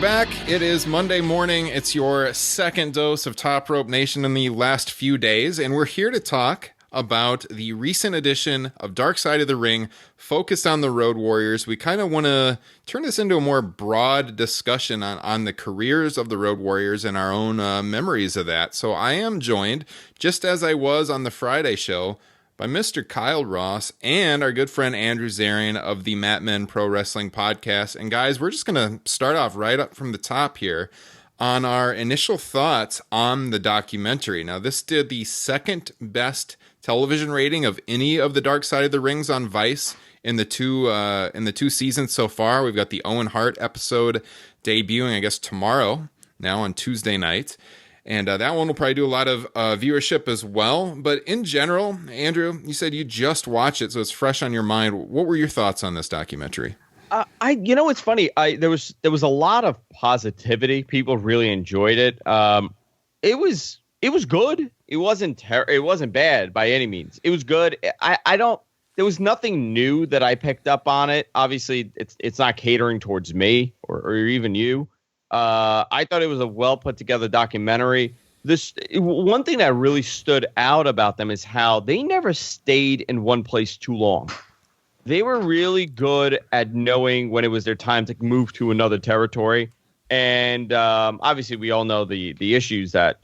back. It is Monday morning. It's your second dose of Top Rope Nation in the last few days, and we're here to talk about the recent edition of Dark Side of the Ring, focused on the Road Warriors. We kind of want to turn this into a more broad discussion on the careers of the Road Warriors and our own memories of that. So I am joined, just as I was on the Friday show, by Mr. Kyle Ross and our good friend Andrew Zarian of the Mat Men Pro Wrestling Podcast. And guys, we're just going to start off right up from the top here on our initial thoughts on the documentary. Now, this did the second best television rating of any of the Dark Side of the Rings on Vice in the two seasons so far. We've got the Owen Hart episode debuting, I guess, tomorrow, now on Tuesday night. And that one will probably do a lot of viewership as well. But in general, Andrew, you said you just watched it, so it's fresh on your mind. What were your thoughts on this documentary? It's funny. There was a lot of positivity. People really enjoyed it. It was good. It wasn't bad by any means. It was good. There was nothing new that I picked up on it. Obviously, it's not catering towards me or even you. I thought it was a well put together documentary. One thing that really stood out about them is how they never stayed in one place too long. They were really good at knowing when it was their time to move to another territory. And obviously, we all know the issues that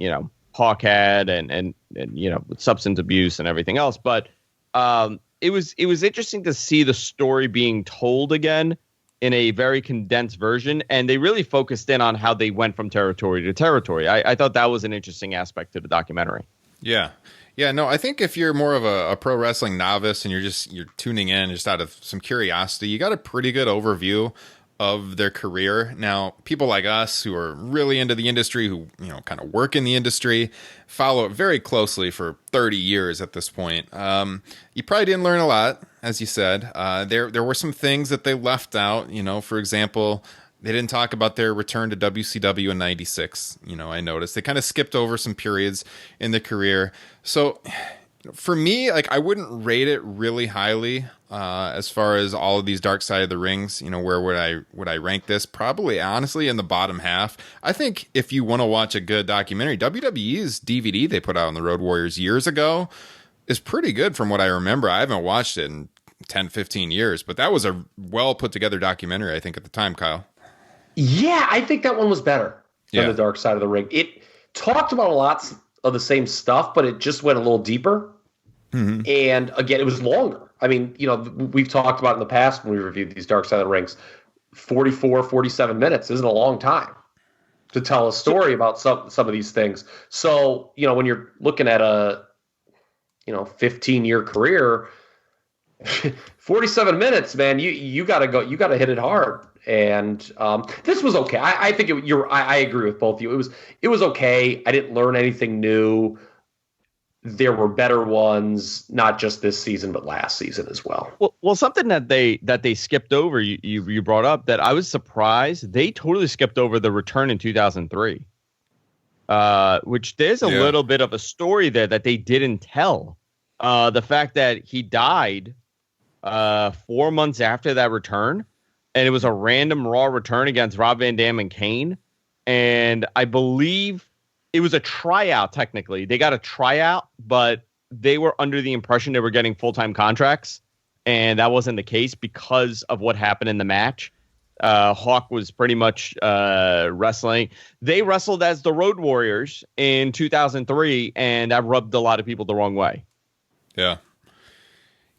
Hawk had and with substance abuse and everything else. But it was interesting to see the story being told again in a very condensed version, and they really focused in on how they went from territory to territory. I thought that was an interesting aspect to the documentary. Yeah. No, I think if you're more of a pro wrestling novice and you're tuning in just out of some curiosity, you got a pretty good overview of their career. Now, people like us who are really into the industry, who kind of work in the industry, follow it very closely for 30 years at this point. You probably didn't learn a lot, as you said. There were some things that they left out. For example, they didn't talk about their return to WCW in '96. I noticed they kind of skipped over some periods in the career. So for me, I wouldn't rate it really highly as far as all of these Dark Side of the Rings. Where would I rank this? Probably, honestly, in the bottom half. I think if you want to watch a good documentary, WWE's DVD they put out on the Road Warriors years ago is pretty good from what I remember. I haven't watched it in 10, 15 years, but that was a well put together documentary, I think, at the time, Kyle. Yeah, I think that one was better than the Dark Side of the Ring. It talked about a lot of the same stuff, but it just went a little deeper. Mm-hmm. And again, it was longer. I mean, we've talked about in the past when we reviewed these Dark Side of the Rings, 44, 47 minutes isn't a long time to tell a story about some of these things. So, when you're looking at a 15-year career, 47 minutes, man, you got to hit it hard. And this was okay. I think I agree with both of you. It was okay. I didn't learn anything new. There were better ones, not just this season, but last season as well. Well, something that they skipped over, you brought up, that I was surprised. They totally skipped over the return in 2003, which there's a little bit of a story there that they didn't tell. The fact that he died 4 months after that return, and it was a random Raw return against Rob Van Dam and Kane. And I believe it was a tryout, technically. They got a tryout, but they were under the impression they were getting full-time contracts, and that wasn't the case because of what happened in the match. Hawk was pretty much wrestling. They wrestled as the Road Warriors in 2003, and that rubbed a lot of people the wrong way. Yeah.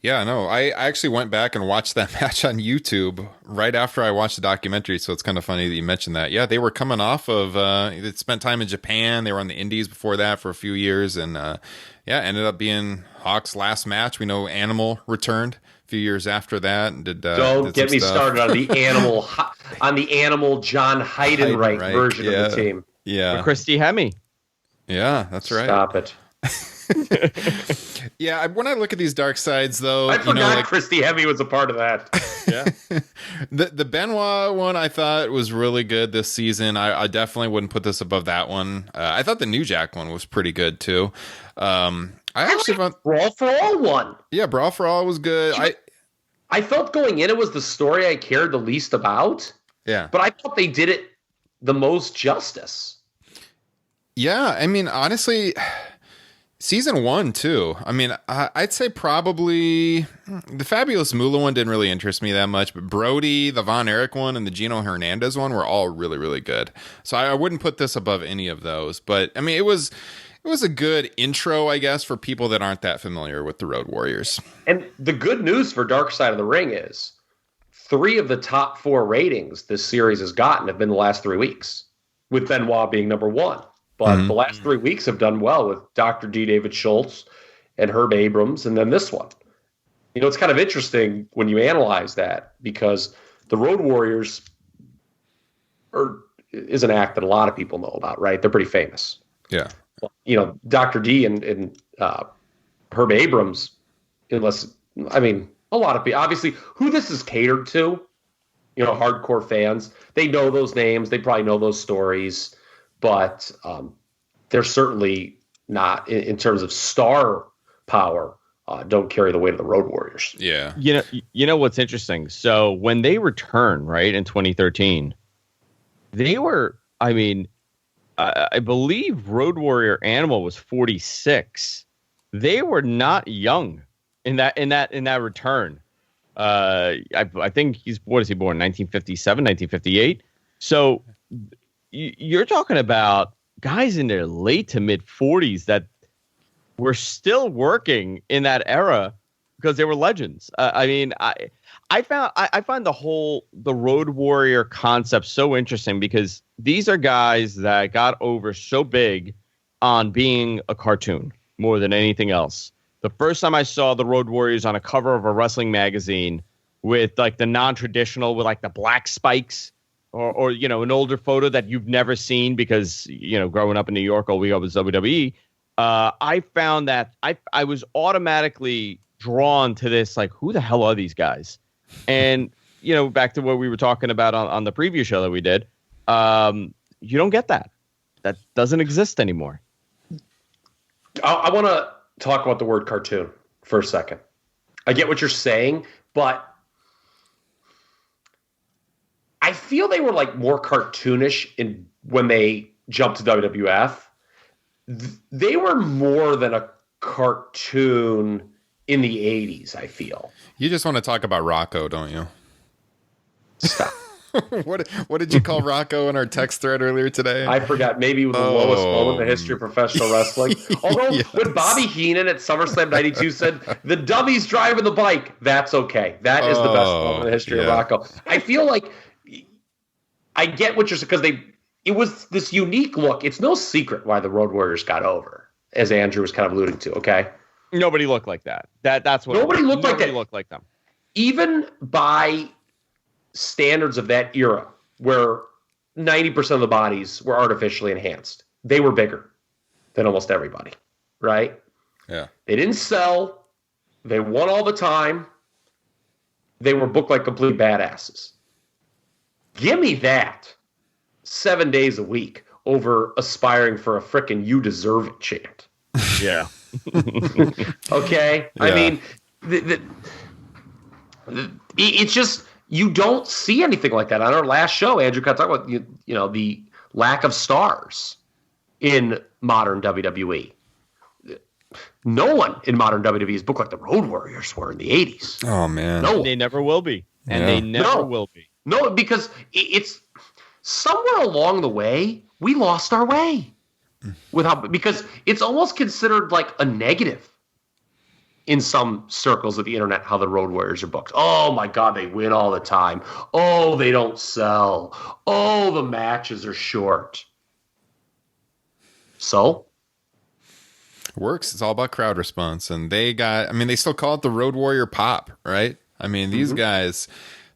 Yeah, no, I actually went back and watched that match on YouTube right after I watched the documentary, so it's kind of funny that you mentioned that. Yeah, they were coming off of, they spent time in Japan, they were on the Indies before that for a few years, and ended up being Hawk's last match. We know Animal returned a few years after that. And Don't get me started on the Animal John Heidenreich version of the team. Yeah. Or Christy Hemme. Yeah, that's right. Stop it. Yeah, when I look at these dark sides, though, I forgot Christy Hemme was a part of that. Yeah, the Benoit one I thought was really good this season. I definitely wouldn't put this above that one. I thought the New Jack one was pretty good too. I actually found Brawl for All one. Yeah, Brawl for All was good. I felt going in it was the story I cared the least about. Yeah, but I thought they did it the most justice. Yeah, I mean, honestly, season 1 too. I mean, I'd say probably the Fabulous Moolah one didn't really interest me that much, but Brody, the Von Erich one, and the Gino Hernandez one were all really, really good. So I wouldn't put this above any of those. But I mean, it was a good intro, I guess, for people that aren't that familiar with the Road Warriors. And the good news for Dark Side of the Ring is 3 of the top 4 ratings this series has gotten have been the last 3 weeks, with Benoit being number 1. But the last 3 weeks have done well with Dr. D. David Schultz and Herb Abrams, and then this one. You know, it's kind of interesting when you analyze that, because the Road Warriors is an act that a lot of people know about, right? They're pretty famous. Yeah. You know, Dr. D and Herb Abrams, a lot of people, obviously, who this is catered to, you know, hardcore fans, they know those names, they probably know those stories. But they're certainly not, in terms of star power, don't carry the weight of the Road Warriors. Yeah. You know what's interesting? So when they returned, right, in 2013, they were, I believe Road Warrior Animal was 46. They were not young in that return. I think what is he born? 1957, 1958. So you're talking about guys in their late to mid 40s that were still working in that era because they were legends. I find the Road Warrior concept so interesting, because these are guys that got over so big on being a cartoon more than anything else. The first time I saw the Road Warriors on a cover of a wrestling magazine with like the non-traditional with like the black spikes, or you know, an older photo that you've never seen because, you know, growing up in New York, all we got was WWE. I found that I was automatically drawn to this, like, who the hell are these guys? And, you know, back to what we were talking about on the preview show that we did, you don't get that. That doesn't exist anymore. I want to talk about the word cartoon for a second. I get what you're saying, but I feel they were like more cartoonish when they jumped to WWF. They were more than a cartoon in the 80s, I feel. You just want to talk about Rocco, don't you? Stop. What did you call Rocco in our text thread earlier today? I forgot. Maybe it was the lowest moment in the history of professional wrestling. Although Yes. when Bobby Heenan at SummerSlam 92 said, the dummy's driving the bike, that's okay. That is the best moment in the history of Rocco. I feel like I get what you're saying, because it was this unique look. It's no secret why the Road Warriors got over, as Andrew was kind of alluding to, okay? Nobody looked like that. That's what Nobody looked like that. Nobody looked like them. Even by standards of that era, where 90% of the bodies were artificially enhanced, they were bigger than almost everybody, right? Yeah. They didn't sell. They won all the time. They were booked like complete badasses. Give me that 7 days a week over aspiring for a frickin' "you deserve it" chant. Yeah. Okay? Yeah. I mean, it's just, you don't see anything like that. On our last show, Andrew kind of talked about, you know, the lack of stars in modern WWE. No one in modern WWE is booked like the Road Warriors were in the 80s. Oh, man. No one. They never will be. And they never will be. No, because it's somewhere along the way, we lost our way. Because it's almost considered like a negative in some circles of the internet how the Road Warriors are booked. Oh my God, they win all the time. Oh, they don't sell. Oh, the matches are short. So? Works. It's all about crowd response. And they still call it the Road Warrior Pop, right? I mean, these guys,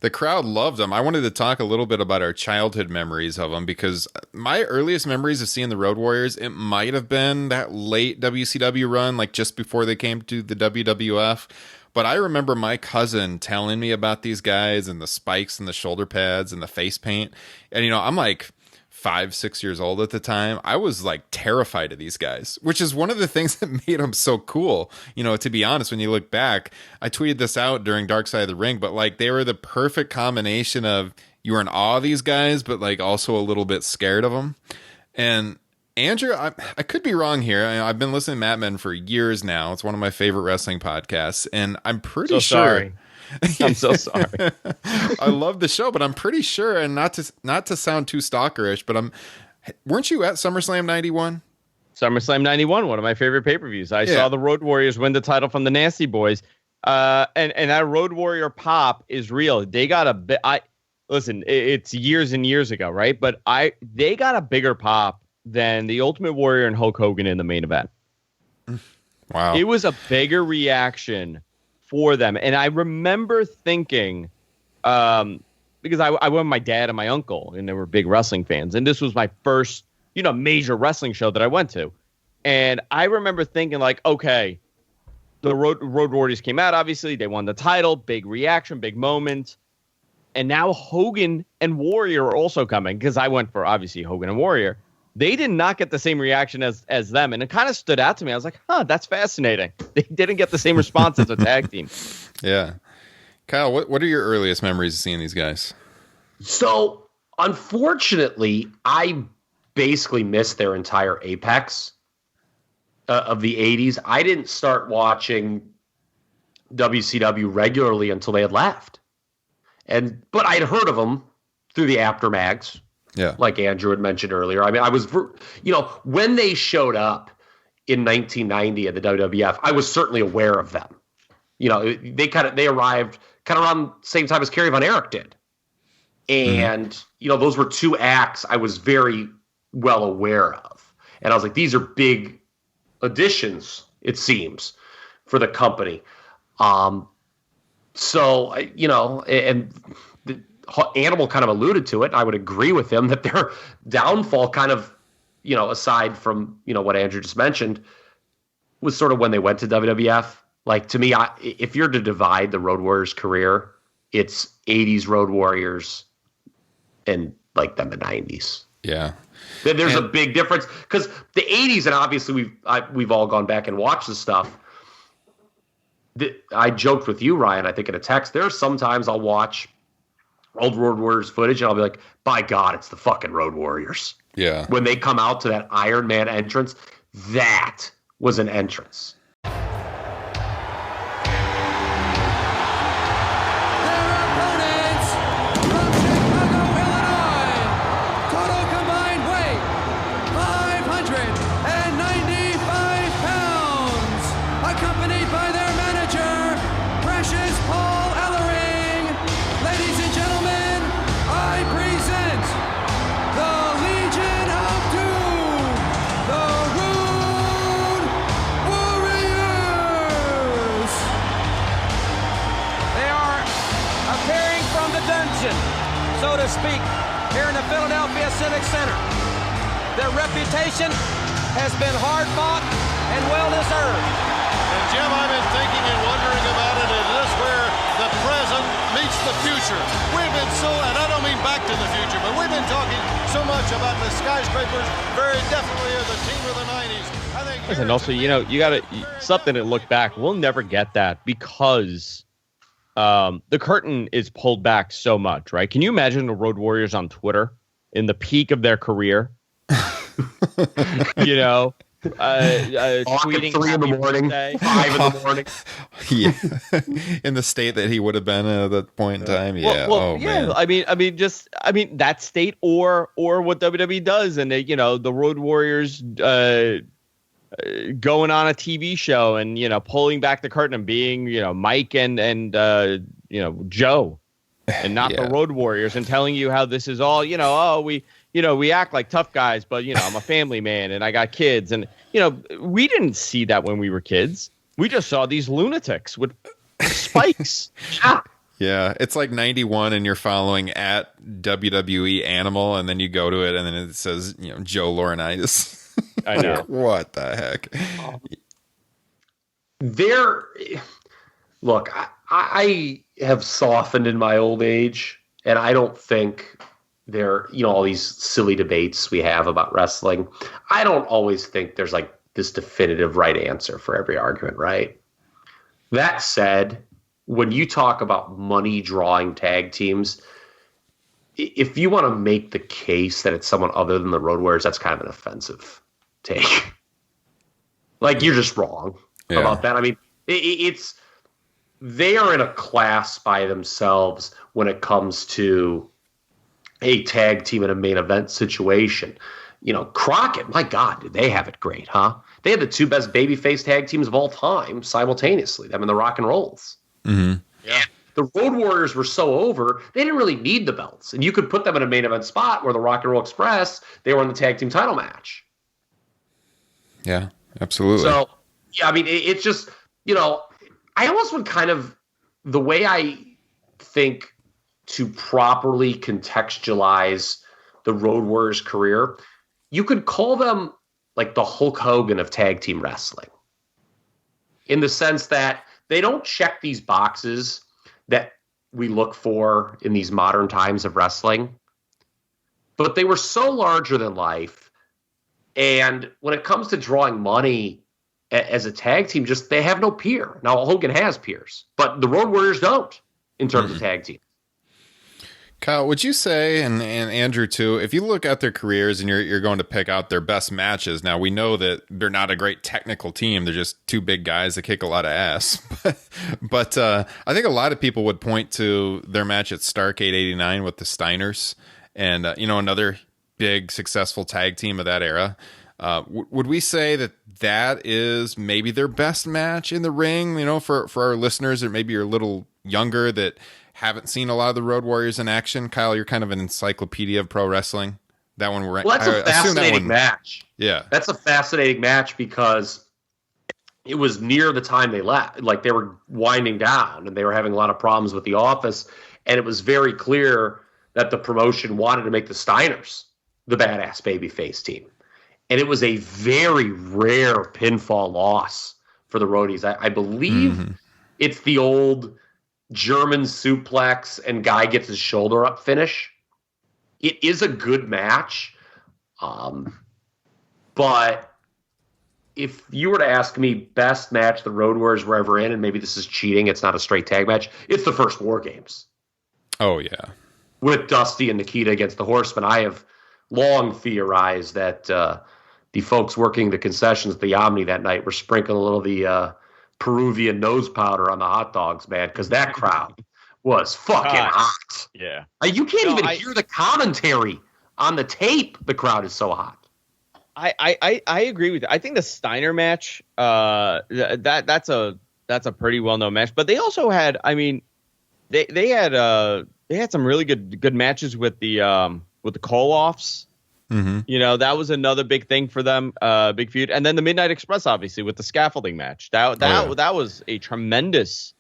the crowd loved them. I wanted to talk a little bit about our childhood memories of them, because my earliest memories of seeing the Road Warriors, it might have been that late WCW run, like just before they came to the WWF. But I remember my cousin telling me about these guys and the spikes and the shoulder pads and the face paint. And, you know, I'm like 5-6 years old at the time. I was like terrified of these guys, which is one of the things that made them so cool. You know, to be honest, when you look back, I tweeted this out during Dark Side of the Ring, but like they were the perfect combination of you were in awe of these guys, but like also a little bit scared of them. And Andrew, I could be wrong here. I've been listening to Mat Men for years now. It's one of my favorite wrestling podcasts, and I'm pretty sure. Sorry. I'm so sorry. I love the show, but I'm pretty sure, and not to sound too stalkerish, but weren't you at SummerSlam 91? SummerSlam 91, one of my favorite pay-per-views. I saw the Road Warriors win the title from the Nasty Boys. And that Road Warrior pop is real. They got a bit. Listen, it's years and years ago, right? But they got a bigger pop than the Ultimate Warrior and Hulk Hogan in the main event. Wow. It was a bigger reaction for them. And I remember thinking, because I went with my dad and my uncle, and they were big wrestling fans. And this was my first, major wrestling show that I went to. And I remember thinking, like, okay, the Road Warriors came out, obviously. They won the title, big reaction, big moment. And now Hogan and Warrior are also coming, because I went for, obviously, Hogan and Warrior. They did not get the same reaction as them. And it kind of stood out to me. I was like, that's fascinating. They didn't get the same response as a tag team. Yeah. Kyle, what are your earliest memories of seeing these guys? So, unfortunately, I basically missed their entire apex of the 80s. I didn't start watching WCW regularly until they had left. But I'd heard of them through the aftermags. Yeah. Like Andrew had mentioned earlier. I mean, I was, when they showed up in 1990 at the WWF, I was certainly aware of them. They arrived kind of around the same time as Kerry Von Erich did. And, those were two acts I was very well aware of. And I was like, these are big additions, it seems, for the company. And the Animal kind of alluded to it. I would agree with him that their downfall kind of, aside from, what Andrew just mentioned, was sort of when they went to WWF. Like, to me, if you're to divide the Road Warriors career, it's 80s Road Warriors and like then the 90s. Yeah. There's a big difference because the 80s, and obviously we've all gone back and watched this stuff. I joked with you, Ryan, I think in a text, there's sometimes I'll watch old Road Warriors footage and I'll be like, by God, it's the fucking Road Warriors. Yeah. When they come out to that Iron Man entrance, that was an entrance. So to speak, here in the Philadelphia Civic Center. Their reputation has been hard fought and well deserved. And Jim, I've been thinking and wondering about it. Is this where the present meets the future? We've been and I don't mean back to the future, but we've been talking so much about the skyscrapers, very definitely as a team of the 90s. I think. Listen, also, you got to something to look back. We'll never get that because the curtain is pulled back so much, right? Can you imagine the Road Warriors on Twitter in the peak of their career? Tweeting 3 in the morning, 5 in the morning. Yeah, in the state that he would have been at that point in time. Yeah. Man. I mean, that state or what WWE does, and the Road Warriors going on a TV show and pulling back the curtain and being Mike and Joe and not the Road Warriors, and telling you how this is all we act like tough guys, but I'm a family man and I got kids, and we didn't see that when we were kids. We just saw these lunatics with spikes. Yeah, it's like 91 and you're following at WWE Animal, and then you go to it and then it says Joe Laurinaitis. I know. What the heck? Look, I have softened in my old age, and I don't think all these silly debates we have about wrestling. I don't always think there's like this definitive right answer for every argument, right? That said, when you talk about money drawing tag teams, if you want to make the case that it's someone other than the Road Warriors, that's kind of an offensive take. Like, you're just wrong about that. I mean, they are in a class by themselves when it comes to a tag team in a main event situation. You know, Crockett, my God, did they have it great, huh? They had the two best babyface tag teams of all time simultaneously, them and the Rock and Rolls. Mm-hmm. Yeah. The Road Warriors were so over, they didn't really need the belts. And you could put them in a main event spot where the Rock and Roll Express, they were in the tag team title match. Yeah, absolutely. So, yeah, I mean, it's just, you know, I almost would kind of, the way I think to properly contextualize the Road Warriors career, you could call them like the Hulk Hogan of tag team wrestling, in the sense that they don't check these boxes that we look for in these modern times of wrestling, but they were so larger than life. And when it comes to drawing money as a tag team, just they have no peer. Now, Hogan has peers, but the Road Warriors don't in terms of tag team. Kyle, would you say, and Andrew too, if you look at their careers and you're going to pick out their best matches, now we know that they're not a great technical team. They're just two big guys that kick a lot of ass. but I think a lot of people would point to their match at Starrcade 89 with the Steiners and, another big successful tag team of that era. Would we say that is maybe their best match in the ring, for our listeners that maybe are a little younger that haven't seen a lot of the Road Warriors in action? Kyle, you're kind of an encyclopedia of pro wrestling. That one, well, that's a fascinating match. Yeah, that's a fascinating match because it was near the time they left. Like, they were winding down and they were having a lot of problems with the office, and it was very clear that the promotion wanted to make the Steiners the badass babyface team, and it was a very rare pinfall loss for the Roadies. I believe it's the old German suplex and guy gets his shoulder up finish. It is a good match. But if you were to ask me best match the Road Warriors were ever in, and maybe this is cheating, it's not a straight tag match, it's the first War Games. Oh, yeah. With Dusty and Nikita against the Horsemen. I have long theorized that the folks working the concessions at the Omni that night were sprinkling a little of the Peruvian nose powder on the hot dogs, man, because that crowd was fucking hot. Yeah. You can't even hear the commentary on the tape. The crowd is so hot. I agree with you. I think the Steiner match, that's a pretty well known match. But they also had, they had some really good matches with the Koloffs. Mm-hmm. That was another big thing for them, big feud. And then the Midnight Express, obviously, with the scaffolding match. That was a tremendous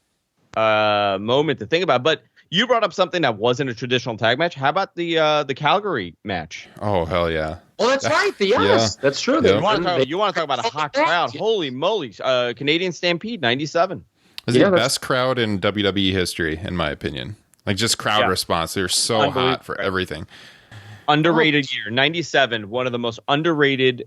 moment to think about. But you brought up something that wasn't a traditional tag match. How about the Calgary match? Oh, hell yeah. Oh, that's right. Yes, that's true. Yeah. You want to talk about a hot crowd? Holy moly. Canadian Stampede, 97. It's the best crowd in WWE history, in my opinion. Like, just crowd response. They're so hot for everything. Underrated year, 97, one of the most underrated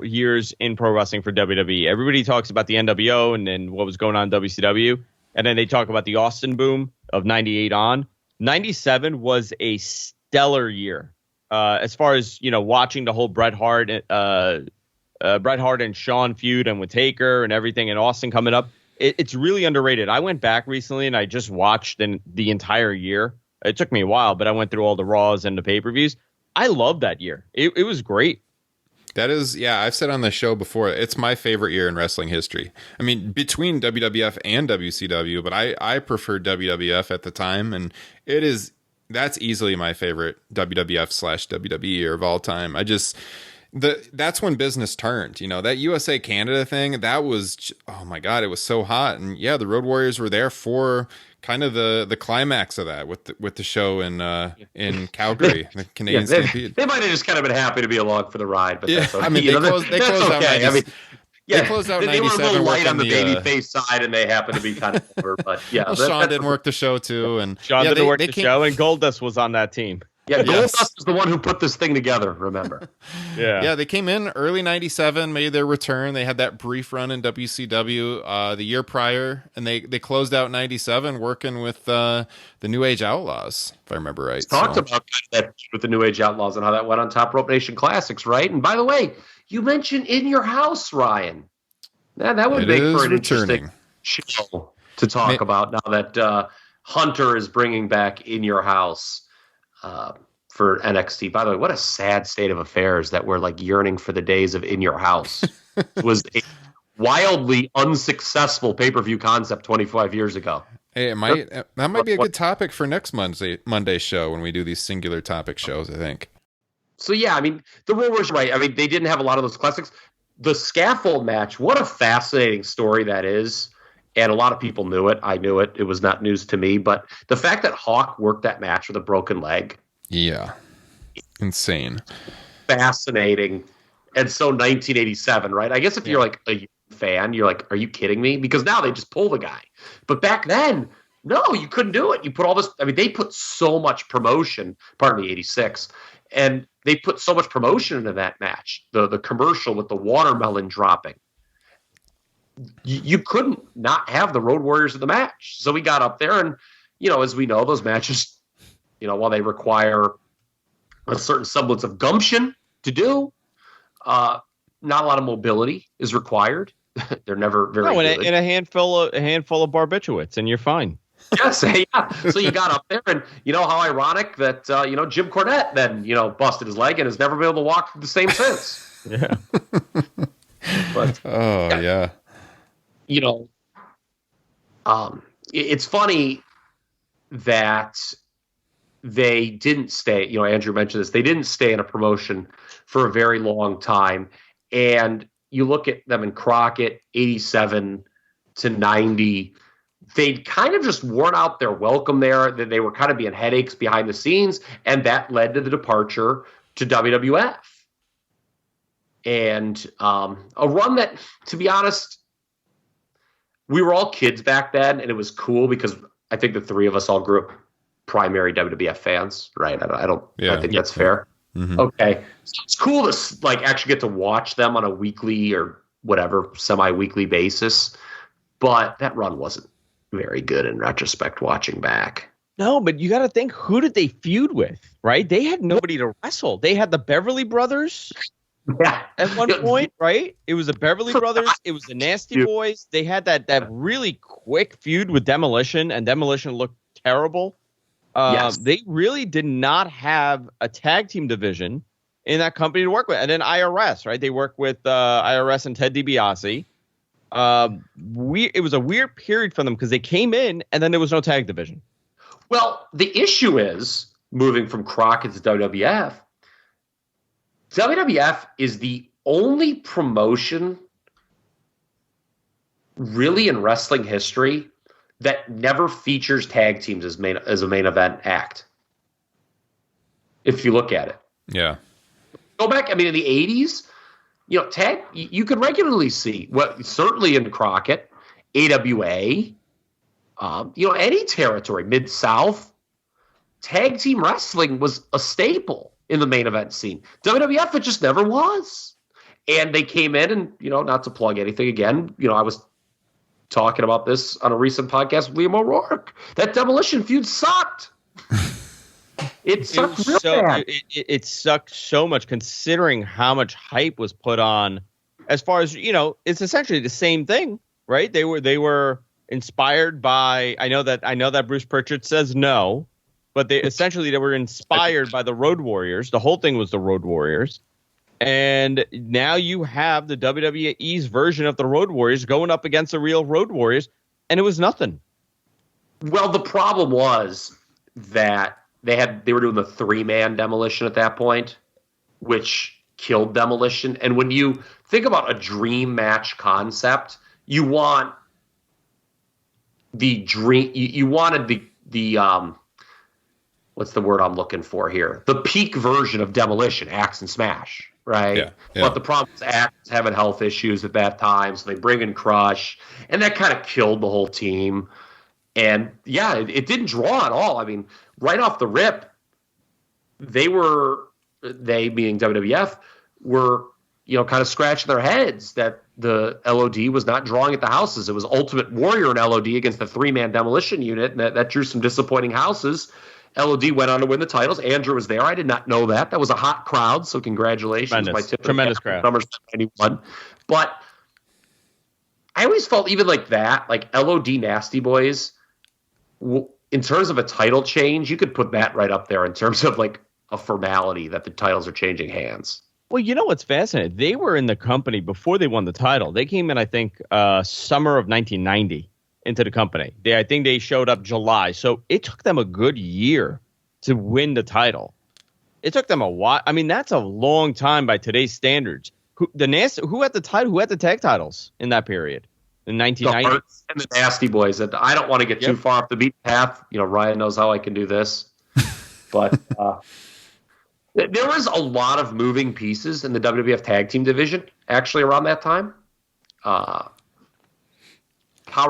years in pro wrestling for WWE. Everybody talks about the NWO and what was going on in WCW, and then they talk about the Austin boom of 98 on. 97 was a stellar year as far as, watching the whole Bret Hart and Shawn feud and with Taker and everything, and Austin coming up. It's really underrated. I went back recently and I just watched the entire year. It took me a while, but I went through all the Raws and the pay-per-views. I loved that year. It was great. That is, I've said on the show before, it's my favorite year in wrestling history. I mean, between WWF and WCW, but I preferred WWF at the time, and that's easily my favorite WWF/WWE year of all time. That's when business turned. That USA Canada thing, that was, oh my God, it was so hot. And yeah, the Road Warriors were there for kind of the climax of that with the show in Calgary, the Canadian Stampede. They might have just kind of been happy to be along for the ride, but that's okay. They closed out. They closed out 97. They were a little light on the babyface side, and they happened to be kind of over. But yeah, Sean didn't work the show too, and Sean didn't work the show, and Goldust was on that team. Yeah, Goldust is the one who put this thing together, remember? Yeah, they came in early 97, made their return. They had that brief run in WCW the year prior, and they closed out 97 working with the New Age Outlaws, if I remember right. Talked about that with the New Age Outlaws and how that went on Top Rope Nation Classics, right? And by the way, you mentioned In Your House, Ryan. That would make for an interesting show to talk about now that Hunter is bringing back In Your House. For NXT. By the way, what a sad state of affairs that we're like yearning for the days of In Your House. It was a wildly unsuccessful pay-per-view concept 25 years ago. Hey, that might be a good topic for next Monday show when we do these singular topic shows, I think. So yeah, I mean, the rumors right. I mean, they didn't have a lot of those classics. The scaffold match, what a fascinating story that is. And a lot of people knew it. I knew it. It was not news to me. But the fact that Hawk worked that match with a broken leg. Yeah. Insane. Fascinating. And so 1987, right? I guess if you're like a fan, you're like, are you kidding me? Because now they just pull the guy. But back then, no, you couldn't do it. You put all this. I mean, they put so much promotion, pardon me, 86. And they put so much promotion into that match. The commercial with the watermelon dropping. You couldn't not have the Road Warriors in the match. So we got up there and, as we know, those matches, while they require a certain semblance of gumption to do, not a lot of mobility is required. They're never very good. And a handful of barbiturates, and you're fine. Yes, yeah. So you got up there, and how ironic that Jim Cornette then busted his leg and has never been able to walk the same since. Yeah. But yeah. It's funny that they didn't stay. Andrew mentioned this. They didn't stay in a promotion for a very long time. And you look at them in Crockett, 87 to 90. They'd kind of just worn out their welcome there. That they were kind of being headaches behind the scenes. And that led to the departure to WWF. And a run that, to be honest, we were all kids back then, and it was cool because I think the three of us all grew up primary WWF fans, right? I think that's fair. Mm-hmm. Okay. So it's cool to actually get to watch them on a weekly or whatever semi-weekly basis, but that run wasn't very good in retrospect watching back. No, but you got to think, who did they feud with, right? They had nobody to wrestle. They had the Beverly Brothers. Yeah. At one point, right? It was the Beverly Brothers. It was the Nasty Boys. They had that really quick feud with Demolition, and Demolition looked terrible. Yes. They really did not have a tag team division in that company to work with. And then IRS, right? They worked with IRS and Ted DiBiase. It was a weird period for them because they came in and then there was no tag division. Well, the issue is, moving from Crockett to WWF is the only promotion really in wrestling history that never features tag teams as a main event act. If you look at it. Yeah. Go back, in the 80s, tag, you could regularly see, certainly in Crockett, AWA, any territory, Mid-South, tag team wrestling was a staple in the main event scene. WWF, it just never was. And they came in and, not to plug anything again, I was talking about this on a recent podcast with Liam O'Rourke. That Demolition feud sucked. It sucked real bad. It sucked so much considering how much hype was put on as far as, it's essentially the same thing, right? They were inspired by, I know that Bruce Pritchard says no, but they were inspired by the Road Warriors. The whole thing was the Road Warriors. And now you have the WWE's version of the Road Warriors going up against the real Road Warriors, and it was nothing. Well, the problem was that they were doing the 3-man Demolition at that point, which killed Demolition. And when you think about a dream match concept, you want the dream. You wanted the what's the word I'm looking for here? The peak version of Demolition, Axe and Smash, right? Yeah. But the problem is Axe was having health issues at that time, so they bring in Crush, and that kind of killed the whole team. And yeah, it didn't draw at all. Right off the rip, they being WWF, were, kind of scratching their heads that the LOD was not drawing at the houses. It was Ultimate Warrior and LOD against the 3-man Demolition Unit, and that drew some disappointing houses. LOD went on to win the titles. Andrew was there. I did not know that. That was a hot crowd, so congratulations. Tremendous crowd. Summerslam 91. But I always felt even like that, like LOD Nasty Boys, in terms of a title change, you could put that right up there in terms of like a formality that the titles are changing hands. Well, you know what's fascinating? They were in the company before they won the title. They came in, I think, summer of 1990 into the company. I think they showed up July. So it took them a good year to win the title. It took them a while. I mean, that's a long time by today's standards. Who had the title? Who had the tag titles in that period? In 1990? The Hearts and the Nasty Boys. And I don't want to get too far off the beaten path. Ryan knows how I can do this. But there was a lot of moving pieces in the WWF tag team division, actually, around that time. Power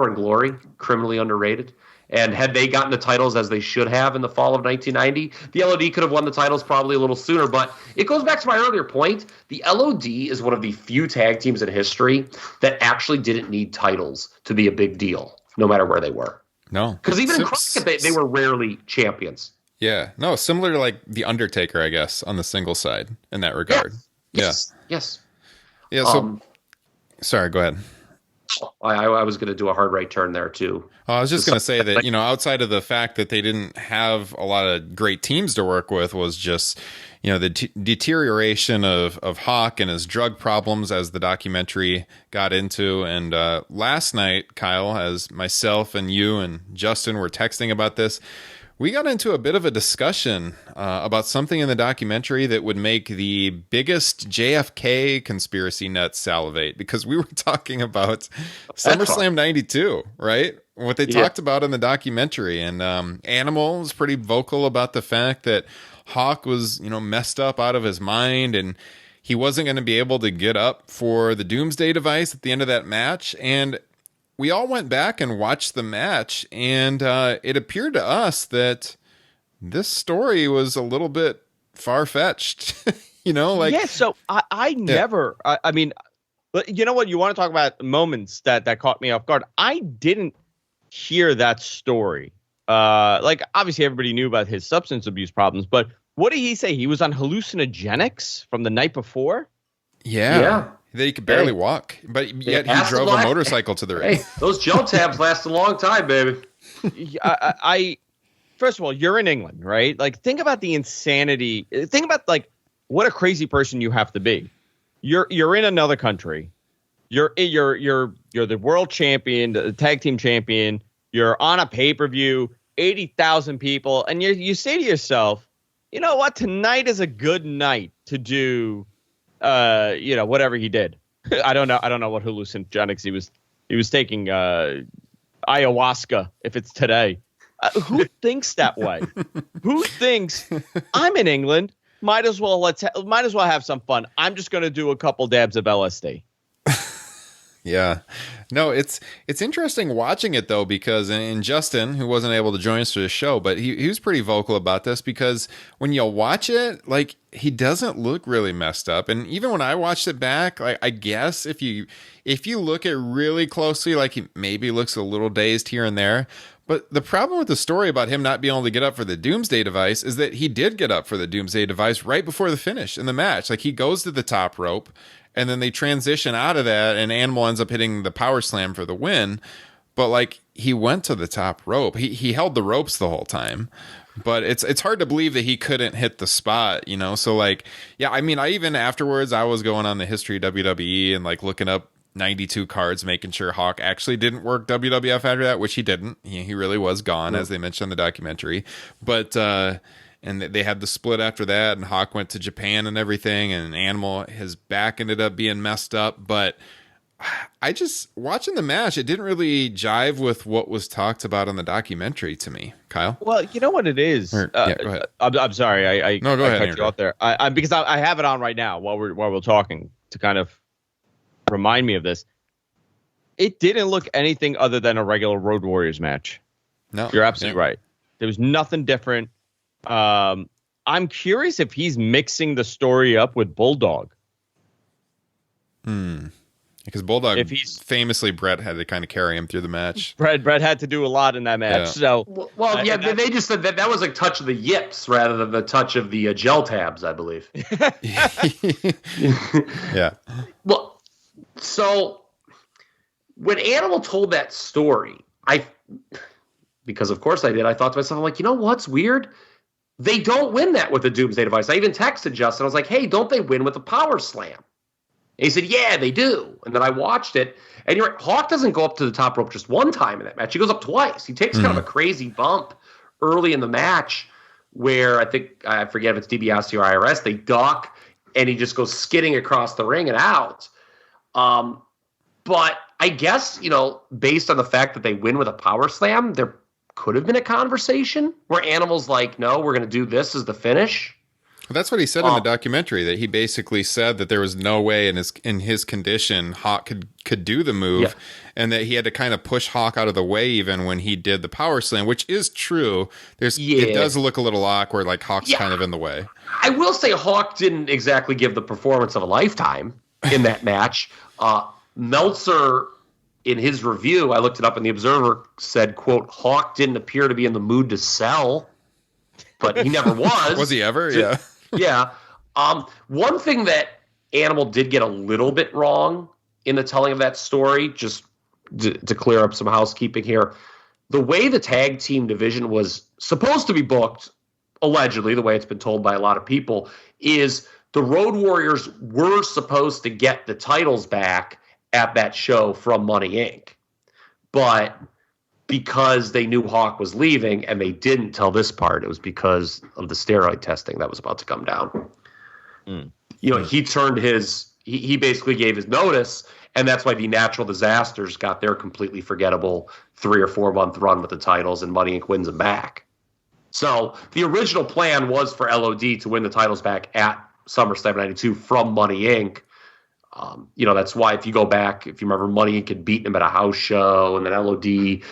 and Glory, criminally underrated. And had they gotten the titles as they should have in the fall of 1990, the LOD could have won the titles probably a little sooner. But it goes back to my earlier point. The LOD is one of the few tag teams in history that actually didn't need titles to be a big deal, no matter where they were. No. Because even in Crockett, they were rarely champions. Yeah. No, similar to like The Undertaker, I guess, on the single side in that regard. Yes. Yeah. So, sorry, go ahead. I was going to do a hard right turn there, too. I was just going to say that, outside of the fact that they didn't have a lot of great teams to work with, was just, the deterioration of Hawk and his drug problems as the documentary got into. And last night, Kyle, as myself and you and Justin were texting about this, we got into a bit of a discussion about something in the documentary that would make the biggest JFK conspiracy nuts salivate, because we were talking about SummerSlam 92, right? What they talked about in the documentary. And Animal was pretty vocal about the fact that Hawk was, messed up out of his mind, and he wasn't going to be able to get up for the Doomsday device at the end of that match. And we all went back and watched the match, and it appeared to us that this story was a little bit far-fetched. So I never, I mean, but you know what? You want to talk about moments that caught me off guard. I didn't hear that story. Obviously everybody knew about his substance abuse problems, but what did he say? He was on hallucinogenics from the night before? Yeah. He could barely walk, but yet he drove a motorcycle to the ring. Hey, those gel tabs last a long time, baby. I first of all, you're in England, right? Like, think about the insanity. Think about what a crazy person you have to be. You're in another country. You're the world champion, the tag team champion. You're on a pay-per-view, 80,000 people, and you say to yourself, you know what? Tonight is a good night to do. Whatever he did. I don't know what hallucinogenics he was taking, ayahuasca, if it's today. Who thinks that way? Who thinks I'm in England? Might as well have some fun. I'm just going to do a couple dabs of LSD. Yeah. No, it's interesting watching it, though, because and Justin, who wasn't able to join us for the show, but he was pretty vocal about this, because when you watch it, he doesn't look really messed up. And even when I watched it back, I guess if you look at really closely, he maybe looks a little dazed here and there. But the problem with the story about him not being able to get up for the Doomsday device is that he did get up for the Doomsday device right before the finish in the match. He goes to the top rope, and then they transition out of that, and Animal ends up hitting the power slam for the win. But he went to the top rope. He held the ropes the whole time. But it's hard to believe that he couldn't hit the spot, So I even afterwards, I was going on the history of WWE and looking up 92 cards, making sure Hawk actually didn't work WWF after that, which he didn't. He really was gone, as they mentioned in the documentary. But and they had the split after that, and Hawk went to Japan and everything, and Animal, his back ended up being messed up. But I just, watching the match, it didn't really jive with what was talked about in the documentary to me, Kyle. Well, you know what it is? Go ahead. I'm sorry. No, go ahead, cut you off there. Because I have it on right now while we're talking to kind of remind me of this. It didn't look anything other than a regular Road Warriors match. No, you're absolutely right. There was nothing different. I'm curious if he's mixing the story up with Bulldog. Because Bulldog, famously, Brett had to kind of carry him through the match. Brett had to do a lot in that match. Yeah. So, they just said that was a touch of the yips rather than the touch of the gel tabs, I believe. Yeah. Well, so when Animal told that story, because of course I did, I thought to myself, I'm like, you know what's weird? They don't win that with the Doomsday device. I even texted Justin. I was like, hey, don't they win with the Power Slam? And he said, yeah, they do. And then I watched it. And you're right, Hawk doesn't go up to the top rope just one time in that match. He goes up twice. He takes kind of a crazy bump early in the match where I forget if it's DiBiase or IRS. They duck, and he just goes skidding across the ring and out. But I guess, based on the fact that they win with a Power Slam, there could have been a conversation where Animal's like, no, we're going to do this as the finish. Well, that's what he said in the documentary, that he basically said that there was no way in his condition Hawk could do the move, and that he had to kind of push Hawk out of the way even when he did the Power Slam, which is true. It does look a little awkward, like Hawk's kind of in the way. I will say Hawk didn't exactly give the performance of a lifetime in that match. Meltzer, in his review, I looked it up in the Observer, said, quote, Hawk didn't appear to be in the mood to sell, but he never was. Was he ever? Yeah. Yeah. One thing that Animal did get a little bit wrong in the telling of that story, just to clear up some housekeeping here, the way the tag team division was supposed to be booked, allegedly, the way it's been told by a lot of people, is the Road Warriors were supposed to get the titles back at that show from Money Inc. But because they knew Hawk was leaving, and they didn't tell this part, it was because of the steroid testing that was about to come down. He turned he basically gave his notice, and that's why the Natural Disasters got their completely forgettable 3 or 4 month run with the titles, and Money Inc. wins them back. So the original plan was for LOD to win the titles back at SummerSlam 92 from Money Inc. That's why if you go back, if you remember, Money Inc. had beaten him at a house show, and then LOD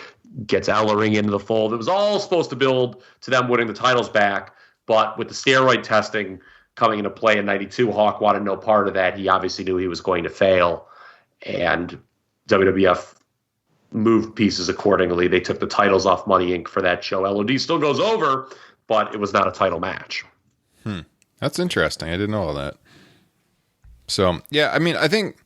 gets Ellering into the fold. It was all supposed to build to them winning the titles back, but with the steroid testing coming into play in 92, Hawk wanted no part of that. He obviously knew he was going to fail, and WWF moved pieces accordingly. They took the titles off Money Inc. for that show. LOD still goes over, but it was not a title match. That's interesting. I didn't know all that. So, yeah, I mean, I think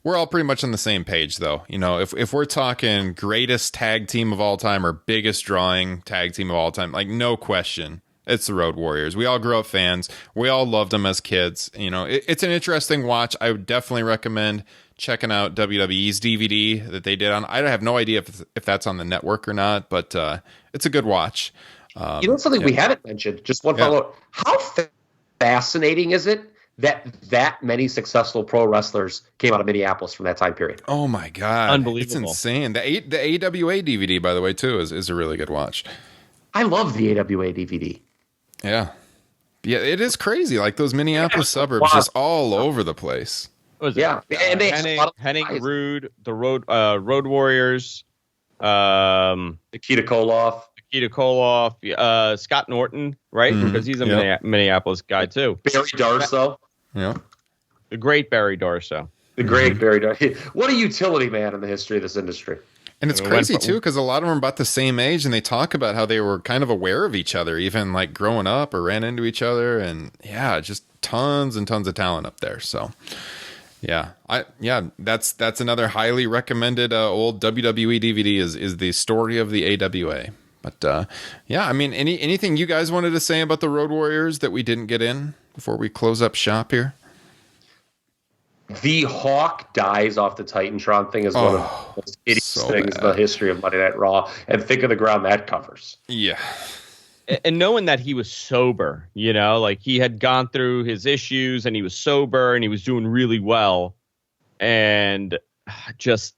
we're all pretty much on the same page, though. If we're talking greatest tag team of all time or biggest drawing tag team of all time, like, no question, it's the Road Warriors. We all grew up fans. We all loved them as kids. It's an interesting watch. I would definitely recommend checking out WWE's DVD that they did on. I have no idea if that's on the network or not, but it's a good watch. Something we haven't mentioned, just one follow-up. How fascinating is it that many successful pro wrestlers came out of Minneapolis from that time period? Oh my God. Unbelievable. It's insane. The AWA DVD, by the way, too, is a really good watch. I love the AWA DVD. Yeah. Yeah, it is crazy. Like those Minneapolis suburbs just all over the place. And they Henning, Rude, the Road Warriors, Nikita Koloff, Scott Norton, right? Because he's a Minneapolis guy too. Barry Darso. Yeah. The great Barry Darso. The great Barry Darso. What a utility man in the history of this industry. And it's crazy too, because a lot of them are about the same age, and they talk about how they were kind of aware of each other, even like growing up, or ran into each other, and just tons and tons of talent up there. So that's another highly recommended old WWE DVD is the story of the AWA. But I mean, anything you guys wanted to say about the Road Warriors that we didn't get in before we close up shop here? The Hawk dies off the Titantron thing is one of the most hideous things in the history of Monday Night Raw. And think of the ground that covers. Yeah. And knowing that he was sober, like he had gone through his issues and he was sober and he was doing really well. And just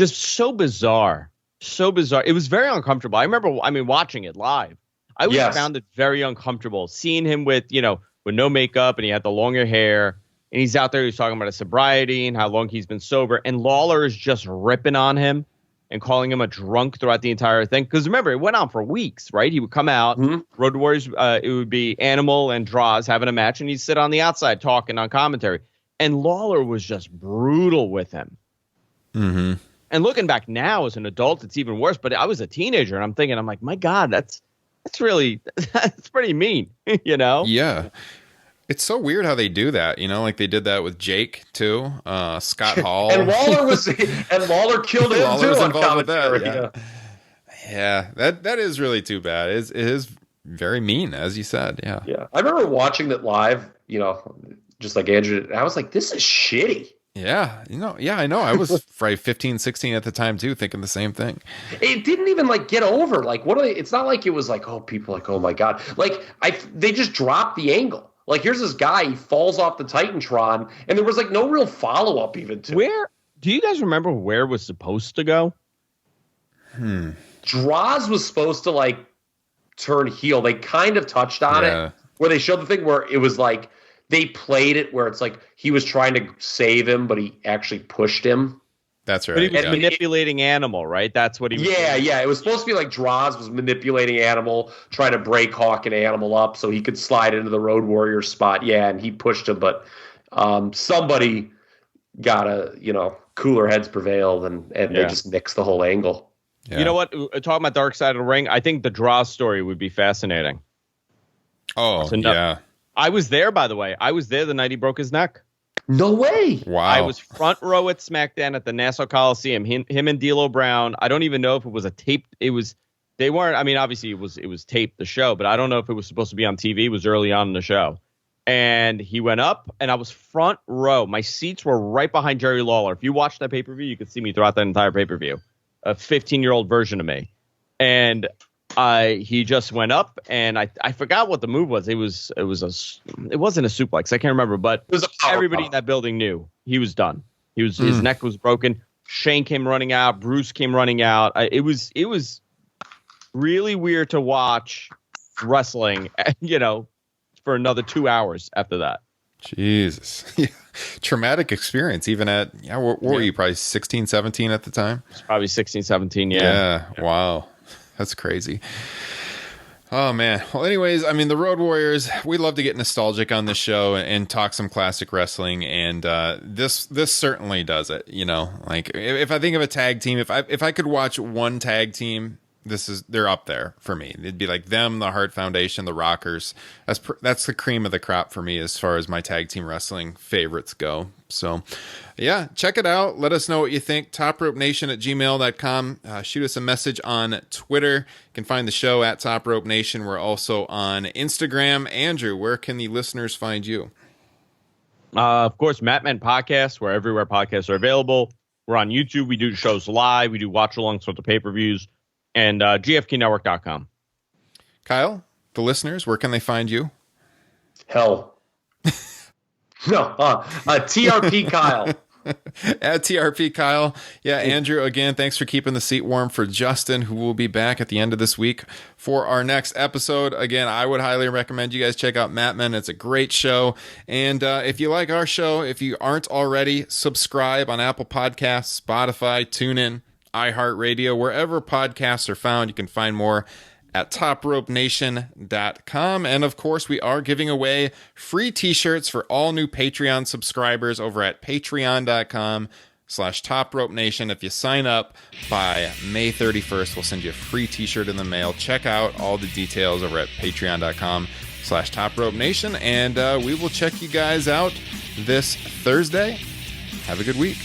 so bizarre. So bizarre. It was very uncomfortable. I remember, watching it live. I always found it very uncomfortable seeing him with no makeup, and he had the longer hair, and he's out there, he's talking about his sobriety and how long he's been sober, and Lawler is just ripping on him. and calling him a drunk throughout the entire thing. Because remember, it went on for weeks, right? He would come out, Road Warriors, it would be Animal and Droz having a match, and he'd sit on the outside talking on commentary. And Lawler was just brutal with him. Mm-hmm. And looking back now as an adult, it's even worse. But I was a teenager, and I'm thinking, I'm like, my God, that's really, that's pretty mean, you know? Yeah. It's so weird how they do that, you know, like they did that with Jake too, Scott Hall, and Lawler killed him Lawler too was on involved with commentary. that. Yeah, that is really too bad. It is very mean, as you said. Yeah, yeah. I remember watching that live, you know, just like Andrew did, and I was like, this is shitty. Yeah, you know, yeah, I know. I was probably 15, 16 at the time too, thinking the same thing. It didn't even like get over. Like, what are they? It's not like it was like, oh, people like, oh my God, like they just dropped the angle. Like, here's this guy, he falls off the Titantron, and there was, like, no real follow-up even to Where? Do you guys remember where it was supposed to go? Droz was supposed to, like, turn heel. They kind of touched on it, where they showed the thing where it was, like, they played it where it's, like, he was trying to save him, but he actually pushed him. That's right. But he was manipulating Animal, right? That's what he was doing. Yeah. It was supposed to be like Droz was manipulating Animal, trying to break Hawk and Animal up so he could slide into the Road Warrior spot. Yeah, and he pushed him, but somebody got cooler heads prevailed, and they just nixed the whole angle. Yeah. You know what? Talking about Dark Side of the Ring, I think the Droz story would be fascinating. Oh, yeah. I was there, by the way. I was there the night he broke his neck. No way. Wow. I was front row at SmackDown at the Nassau Coliseum. Him and D'Lo Brown. I don't even know if it was a tape. They weren't. I mean, obviously it was taped, the show, but I don't know if it was supposed to be on TV. It was early on in the show, and he went up, and I was front row. My seats were right behind Jerry Lawler. If you watched that pay-per-view, you could see me throughout that entire pay-per-view. A 15-year-old version of me, and he just went up, and I forgot what the move was. It wasn't a suplex. I can't remember, but it was a power everybody pop. In that building knew he was done. His neck was broken. Shane came running out. Bruce came running out. It was really weird to watch wrestling, for another 2 hours after that. Jesus. Traumatic experience, even at, what were you, probably 16, 17 at the time? It's probably 16, 17, Yeah, wow. That's crazy. Oh, man. Well, anyways, I mean, the Road Warriors, we love to get nostalgic on this show and talk some classic wrestling, and this certainly does it, Like, if I think of a tag team, if I could watch one tag team, they're up there for me. It'd be like them, the Hart Foundation, the Rockers. That's the cream of the crop for me as far as my tag team wrestling favorites go. So, yeah, check it out. Let us know what you think. TopRopeNation@gmail.com. Shoot us a message on Twitter. You can find the show at Top Rope Nation. We're also on Instagram. Andrew, where can the listeners find you? Of course, Matman Podcast, where everywhere podcasts are available. We're on YouTube. We do shows live. We do watch-alongs for the pay-per-views. And gfknetwork.com. Kyle, the listeners, where can they find you? Hell. No, TRP Kyle. At TRP Kyle. Yeah, Andrew, again, thanks for keeping the seat warm for Justin, who will be back at the end of this week for our next episode. Again, I would highly recommend you guys check out Matman. It's a great show. And if you like our show, if you aren't already, subscribe on Apple Podcasts, Spotify, TuneIn, iHeartRadio, wherever podcasts are found. You can find more at topropenation.com. And of course, we are giving away free t-shirts for all new Patreon subscribers over at patreon.com/topropenation. If you sign up by May 31st, we'll send you a free t-shirt in the mail. Check out all the details over at patreon.com/topropenation. And we will check you guys out this Thursday. Have a good week.